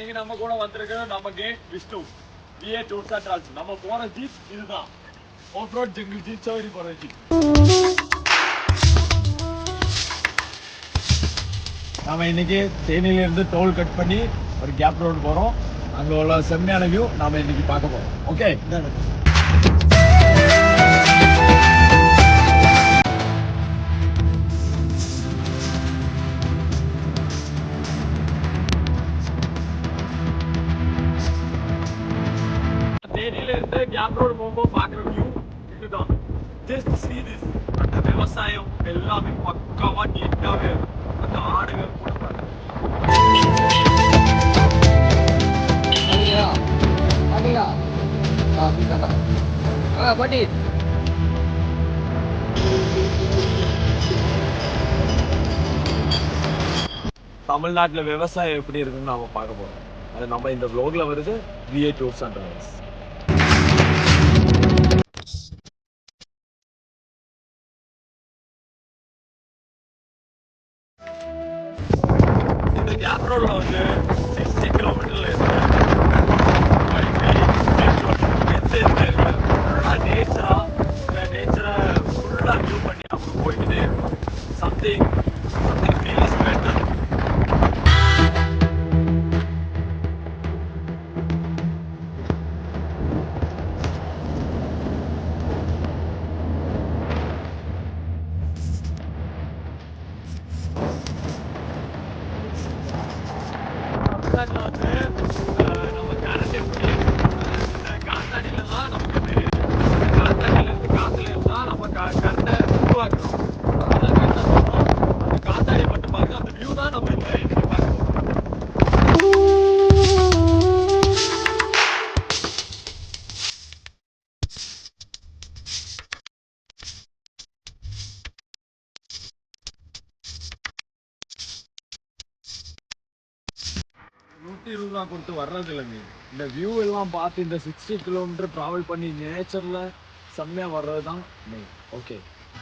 இன்னைக்கு நம்ம கூட வந்திருக்கிற நம்ம கேட் Vishnu VA tours and travels. நம்ம போற ஜீப் இதுதான், ஆஃப் ரோட் ஜங்கிள் ஜீப், சவாரி போற ஜீப். நம்ம இன்னைக்கு தேனியில இருந்து டோல் கட் பண்ணி ஒரு கேப் ரோடு போறோம். அங்க உள்ள செம்மையான வியூ நாம இன்னைக்கு பார்க்க போறோம். ஓகே, தேனியில இருந்து கேப் ரோடு போகும்போது பார்க்குற வியூ இதுதான். Just see this. அந்த விவசாயம் எல்லாமே பக்காவா நீட்டாவே இருக்கும். அந்த ஆடுகள் கூட பாருங்க. தமிழ்நாட்டுல விவசாயம் எப்படி இருக்குன்னு நாம பார்க்க போறோம். அது நம்ம இந்த vlogல வருது. VA tours and travels. இந்த கேப் ரோட்ல வந்து 60 கிலோமீட்டர்ல இருக்கு. நேச்சரை ஃபுல்லா வியூ பண்ணி அவங்க போய்கிட்டே இருக்கும். Something feels better. தமிழ்நாட்டில் வந்து நம்ம கரண்ட் எப்படி இந்த காத்தாடியில தான் நமக்கு தெரியுது. காத்தாடியிலேருந்து காற்றுலேருந்து தான் நம்ம கரண்ட்டை உருவாக்குறோம். அதான் கரெக்டாக சொல்கிறோம். அந்த காத்தாடி மட்டும் பாருங்க, அந்த வியூ தான் நம்ம இந்த இன்னைக்கு பார்க்க போகிறோம். ₹120 கொடுத்து வர்றது இல்லைங்க. இந்த வியூ எல்லாம் பார்த்து இந்த 60 கிலோமீட்டர் டிராவல் பண்ணி நேச்சர்ல செம்மையா வர்றது தான் மெயின். ஓகே.